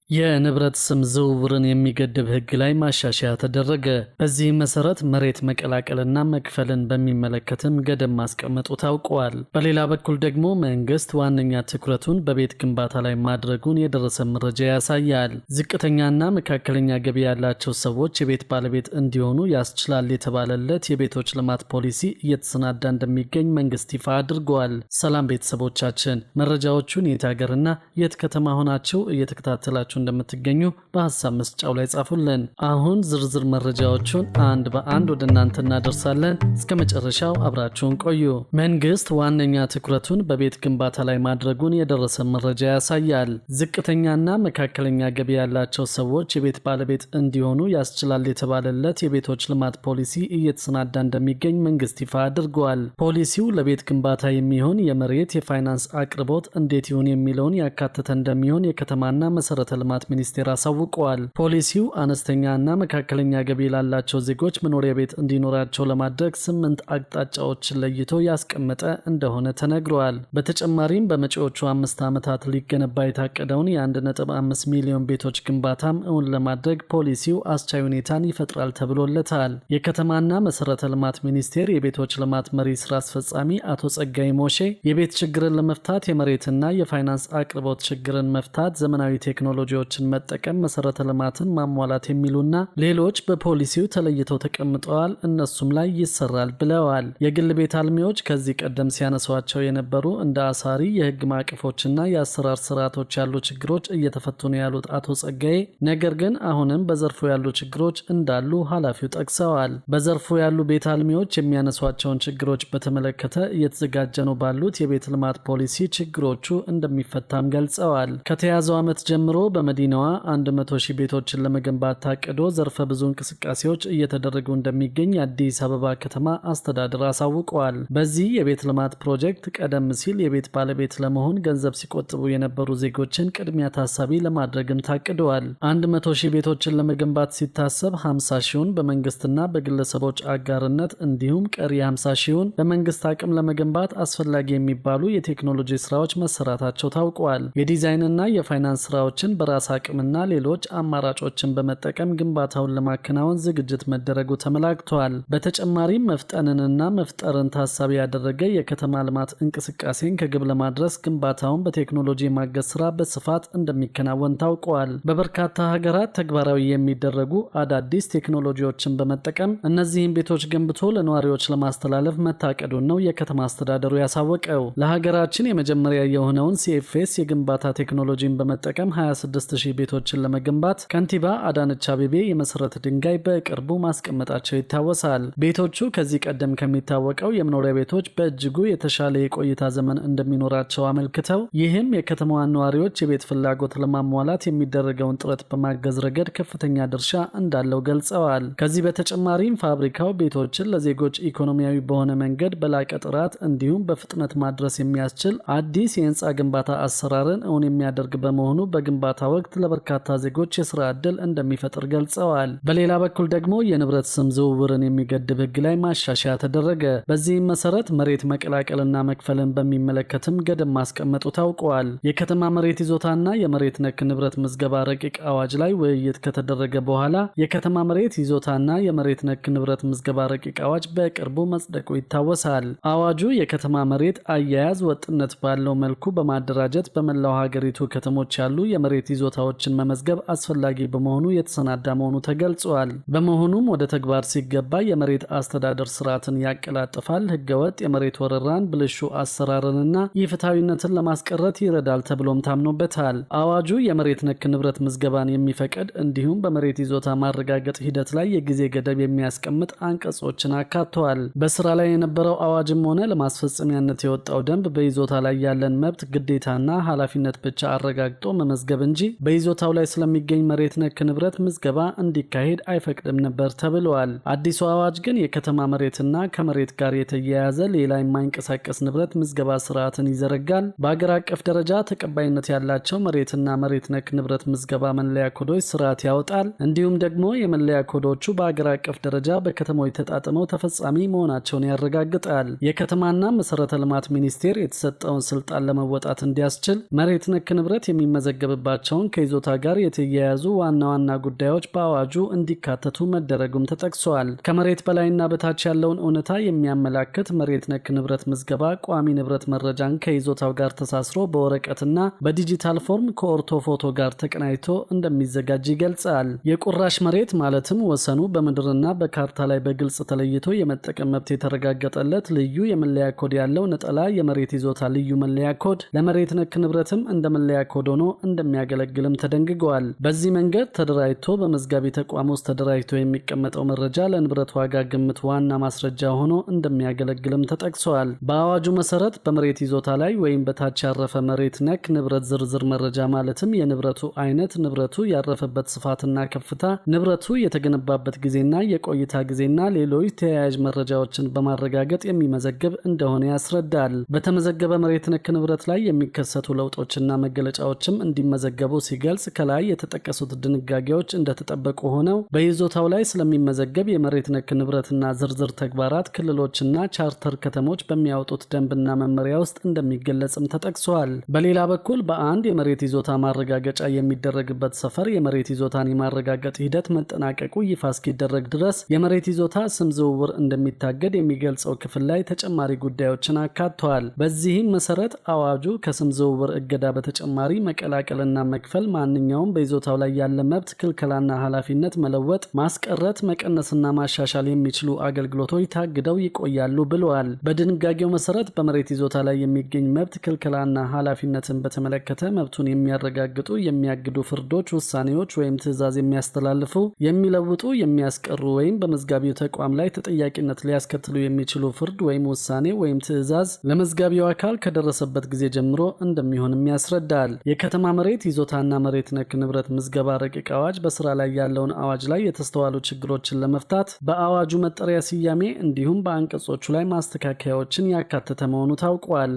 የንብረት ስም ዝውውርን የሚገድብ ሕግ ላይ ማሻሻያ ተደረገ። በዚህም መሰረት መሬት መቀላቀልና መክፈልን በሚመለከትም ገደብ ማስቀመጡ ታውቋል። በሌላ በኩል ደግሞ መንግስት ዋነኛ ትኩረቱን በቤት ግንባታ ላይ ማድረጉን የደረሰ መረጃ ያሳያል። ዝቅተኛና መካከለኛ ገቢ ያላቸው ሰዎች የቤት ባለቤት እንዲሆኑ ያስችላል የተባለለት የቤቶች ልማት ፖሊሲ እየተሰናዳ እንደሚገኝ መንግስት ይፋ አድርጓል። ሰላም ቤተሰቦቻችን፣ መረጃዎቹን የት ሀገርና የት ከተማ ሆናችሁ እየተከታተላችሁ እንደምትገኙ በሐሳብ መስጫው ላይ ጻፉልን። አሁን ዝርዝር መረጃዎቹን አንድ በአንድ ወደ እናንተ እናደርሳለን። እስከ መጨረሻው አብራችሁን ቆዩ። መንግስት ዋነኛ ትኩረቱን በቤት ግንባታ ላይ ማድረጉን የደረሰ መረጃ ያሳያል። ዝቅተኛና መካከለኛ ገቢ ያላቸው ሰዎች የቤት ባለቤት እንዲሆኑ ያስችላል የተባለለት የቤቶች ልማት ፖሊሲ እየተሰናዳ እንደሚገኝ መንግስት ይፋ አድርጓል። ፖሊሲው ለቤት ግንባታ የሚሆን የመሬት የፋይናንስ አቅርቦት እንዴት ይሁን የሚለውን ያካተተ እንደሚሆን የከተማና መሰረተ ልማት ሚኒስቴር አሳውቀዋል። ፖሊሲው አነስተኛና መካከለኛ ገቢ ላላቸው ዜጎች መኖሪያ ቤት እንዲኖራቸው ለማድረግ 8 አቅጣጫዎችን ለይቶ ያስቀመጠ እንደሆነ ተነግሯል። በተጨማሪም በመጪዎቹ 5 ዓመታት ሊገነባ የታቀደውን የ1.5 ሚሊዮን ቤቶች ግንባታም እውን ለማድረግ ፖሊሲው አስቻይ ሁኔታን ይፈጥራል ተብሎለታል። የከተማና መሰረተ ልማት ሚኒስቴር የቤቶች ልማት መሪ ስራ አስፈጻሚ አቶ ጸጋይ ሞሼ የቤት ችግርን ለመፍታት የመሬትና የፋይናንስ አቅርቦት ችግርን መፍታት፣ ዘመናዊ ቴክኖሎጂዎችን መጠቀም፣ መሰረተ ልማትን ማሟላት የሚሉና ሌሎች በፖሊሲው ተለይተው ተቀምጠዋል። እነሱም ላይ ይሰራል ብለዋል። የግል ቤት አልሚዎች ከዚህ ቀደም ሲያነሷቸው የነበሩ እንደ አሳሪ የህግ ማዕቀፎችና የአሰራር ስርዓቶች ያሉ ችግሮች እየተፈቱ ነው ያሉት አቶ ጸጋዬ፣ ነገር ግን አሁንም በዘርፉ ያሉ ችግሮች እንዳሉ ኃላፊው ጠቅሰዋል። በዘርፉ ያሉ ቤት አልሚዎች የሚያነሷቸውን ችግሮች በተመለከተ እየተዘጋጀ ነው ባሉት የቤት ልማት ፖሊሲ ችግሮቹ እንደሚፈታም ገልጸዋል። ከተያዘው ዓመት ጀምሮ በመዲናዋ 100,000 ቤቶችን ለመገንባት ታቅዶ ዘርፈ ብዙ እንቅስቃሴዎች እየተደረጉ እንደሚገኝ የአዲስ አበባ ከተማ አስተዳደር አሳውቀዋል። በዚህ የቤት ልማት ፕሮጀክት ቀደም ሲል የቤት ባለቤት ለመሆን ገንዘብ ሲቆጥቡ የነበሩ ዜጎችን ቅድሚያ ታሳቢ ለማድረግም ታቅደዋል። 100,000 ቤቶችን ለመገንባት ሲታሰብ 50,000ውን በመንግስትና በግለሰቦች አጋርነት እንዲሁም ቀሪ 50,000ውን በመንግስት አቅም ለመገንባት አስፈላጊ የሚባሉ የቴክኖሎጂ ስራዎች መሰራታቸው ታውቋል። የዲዛይንና የፋይናንስ ስራዎችን በራስ አቅምና ሌሎች አማራጮችን በመጠቀም ግንባታውን ለማከናወን ዝግጅት መደረጉ ተመላክቷል። በተጨማሪም መፍጠንንና መፍጠርን ታሳቢ ያደረገ የከተማ ልማት እንቅስቃሴን ከግብ ለማድረስ ግንባታውን በቴክኖሎጂ የማገዝ ስራ በስፋት እንደሚከናወን ታውቋል። በበርካታ ሀገራት ተግባራዊ የሚደረጉ አዳዲስ ቴክኖሎጂዎችን በመጠቀም እነዚህን ቤቶች ገንብቶ ለነዋሪዎች ለማስተላለፍ መታቀዱን ነው የከተማ አስተዳደሩ ያሳወቀው። ለሀገራችን የመጀመሪያ የሆነውን ሲኤፍኤስ የግንባታ ቴክኖሎጂን በመጠቀም 26,000 ቤቶችን ለመገንባት ከንቲባ አዳነች አቤቤ የመሰረተ ድንጋይ በቅርቡ ማስቀመጣቸው ይታወሳል። ቤቶቹ ከዚህ ቀደም ከሚታወቀው የመኖሪያ ቤቶች በእጅጉ የተሻለ የቆይታ ዘመን እንደሚኖራቸው አመልክተው ይህም የከተማዋን ነዋሪዎች የቤት ፍላጎት ለማሟላት የሚደረገውን ጥረት በማገዝ ረገድ ከፍተኛ ድርሻ እንዳለው ገልጸዋል። ከዚህ በተጨማሪም ፋብሪካው ቤቶችን ለዜጎች ኢኮኖሚያዊ በሆነ መንገድ በላቀ ጥራት እንዲሁም በፍጥነት ማድረስ የሚያስችል አዲስ የህንፃ ግንባታ አሰራርን እውን የሚያደርግ በመሆኑ በግንባታ ወቅት ለበርካታ ዜጎች የስራ ዕድል እንደሚፈጥር ገልጸዋል። በሌላ በኩል ደግሞ የንብረት ስም ዝውውርን የሚገድብ ሕግ ላይ ማሻሻያ ተደረገ። በዚህም መሰረት መሬት መቀላቀልና መክፈልን በሚመለከትም ገደብ ማስቀመጡ ታውቋል። የከተማ መሬት ይዞታና የመሬት ነክ ንብረት ምዝገባ ረቂቅ አዋጅ ላይ ውይይት ከተደረገ በኋላ የከተማ መሬት ይዞታና የመሬት ነክ ንብረት ምዝገባ ረቂቅ አዋጅ በቅርቡ መጽደቁ ይታወሳል። አዋጁ የከተማ መሬት አያያዝ ወጥነት ባለው መልኩ በማደራጀት በመላው ሀገሪቱ ከተሞች ያሉ የመሬት ይዞታዎችን መመዝገብ አስፈላጊ በመሆኑ የተሰናዳ መሆኑ ተገልጿል። በመሆኑም ወደ ተግባር ሲገባ የመሬት አስተዳደር ስርዓትን ያቀላጥፋል፣ ህገወጥ የመሬት ወረራን፣ ብልሹ አሰራርንና ኢፍትሐዊነትን ለማስቀረት ይረዳል ተብሎም ታምኖበታል። አዋጁ የመሬት ነክ ንብረት ምዝገባን የሚፈቅድ እንዲሁም በመሬት ይዞታ ማረጋገጥ ሂደት ላይ የጊዜ ገደብ የሚያስቀምጥ አንቀጾችን አካቷል። በስራ ላይ የነበረው አዋጅም ሆነ ለማስፈጸሚያነት የወጣው ደንብ በይዞታ ላይ ያለን መብት ግዴታና ኃላፊነት ብቻ አረጋግጦ መመዝገብ እንጂ በይዞታው ላይ ስለሚገኝ መሬት ነክ ንብረት ምዝገባ እንዲካሄድ አይፈቅድም ነበር ተብሏል። አዲሱ አዋጅ ግን የከተማ መሬትና ከመሬት ጋር የተያያዘ ሌላ የማይንቀሳቀስ ንብረት ምዝገባ ስርዓትን ይዘረጋል። በአገር አቀፍ ደረጃ ተቀባይነት ያላቸው መሬትና መሬት ነክ ንብረት ምዝገባ መለያ ኮዶች ስርዓት ያወጣል። እንዲሁም ደግሞ የመለያ ኮዶቹ በአገር አቀፍ ደረጃ በከተሞች ተጣጥመው ተፈጻሚ መሆናቸውን ያረጋግጣል። የከተማና መሰረተ ልማት ሚኒስቴር የተሰጠውን ስልጣን ለመወጣት እንዲያስችል መሬት ነክ ንብረት የሚመዘገብባቸው ያላቸውን ከይዞታ ጋር የተያያዙ ዋና ዋና ጉዳዮች በአዋጁ እንዲካተቱ መደረጉም ተጠቅሷል። ከመሬት በላይና በታች ያለውን እውነታ የሚያመላክት መሬት ነክ ንብረት ምዝገባ ቋሚ ንብረት መረጃን ከይዞታው ጋር ተሳስሮ በወረቀትና በዲጂታል ፎርም ከኦርቶ ፎቶ ጋር ተቀናይቶ እንደሚዘጋጅ ይገልጻል። የቁራሽ መሬት ማለትም ወሰኑ በምድርና በካርታ ላይ በግልጽ ተለይቶ የመጠቀም መብት የተረጋገጠለት ልዩ የመለያ ኮድ ያለው ነጠላ የመሬት ይዞታ ልዩ መለያ ኮድ ለመሬት ነክ ንብረትም እንደ መለያ ኮድ ሆኖ እንደሚያገለግልም ተደንግጓል። በዚህ መንገድ ተደራጅቶ በመዝጋቢ ተቋም ውስጥ ተደራጅቶ የሚቀመጠው መረጃ ለንብረት ዋጋ ግምት ዋና ማስረጃ ሆኖ እንደሚያገለግልም ተጠቅሷል። በአዋጁ መሰረት በመሬት ይዞታ ላይ ወይም በታች ያረፈ መሬት ነክ ንብረት ዝርዝር መረጃ ማለትም የንብረቱ አይነት፣ ንብረቱ ያረፈበት ስፋትና ከፍታ፣ ንብረቱ የተገነባበት ጊዜና የቆይታ ጊዜና ሌሎች ተያያዥ መረጃዎችን በማረጋገጥ የሚመዘግብ እንደሆነ ያስረዳል። በተመዘገበ መሬት ነክ ንብረት ላይ የሚከሰቱ ለውጦችና መገለጫዎችም እንዲመዘገቡ ሲገልጽ ከላይ የተጠቀሱት ድንጋጌዎች እንደተጠበቁ ሆነው በይዞታው ላይ ስለሚመዘገብ የመሬት ነክ ንብረትና ዝርዝር ተግባራት ክልሎችና ቻርተር ከተሞች በሚያወጡት ደንብና መመሪያ ውስጥ እንደሚገለጽም ተጠቅሷል። በሌላ በኩል በአንድ የመሬት ይዞታ ማረጋገጫ የሚደረግበት ሰፈር የመሬት ይዞታን የማረጋገጥ ሂደት መጠናቀቁ ይፋ እስኪደረግ ድረስ የመሬት ይዞታ ስም ዝውውር እንደሚታገድ የሚገልጸው ክፍል ላይ ተጨማሪ ጉዳዮችን አካቷል። በዚህም መሰረት አዋጁ ከስም ዝውውር እገዳ በተጨማሪ መቀላቀልና መክፈል፣ ማንኛውም በይዞታው ላይ ያለ መብት፣ ክልከላና ኃላፊነት መለወጥ፣ ማስቀረት፣ መቀነስና ማሻሻል የሚችሉ አገልግሎቶች ታግደው ይቆያሉ ብለዋል። በድንጋጌው መሰረት በመሬት ይዞታ ላይ የሚገኝ መብት፣ ክልከላና ኃላፊነትን በተመለከተ መብቱን የሚያረጋግጡ የሚያግዱ ፍርዶች፣ ውሳኔዎች ወይም ትዕዛዝ የሚያስተላልፉ፣ የሚለውጡ፣ የሚያስቀሩ ወይም በመዝጋቢው ተቋም ላይ ተጠያቂነት ሊያስከትሉ የሚችሉ ፍርድ ወይም ውሳኔ ወይም ትዕዛዝ ለመዝጋቢው አካል ከደረሰበት ጊዜ ጀምሮ እንደሚሆንም ያስረዳል። የከተማ መሬት ይዞታና መሬት ነክ ንብረት ምዝገባ ረቂቅ አዋጅ በስራ ላይ ያለውን አዋጅ ላይ የተስተዋሉ ችግሮችን ለመፍታት በአዋጁ መጠሪያ ስያሜ እንዲሁም በአንቀጾቹ ላይ ማስተካከያዎችን ያካተተ መሆኑ ታውቋል።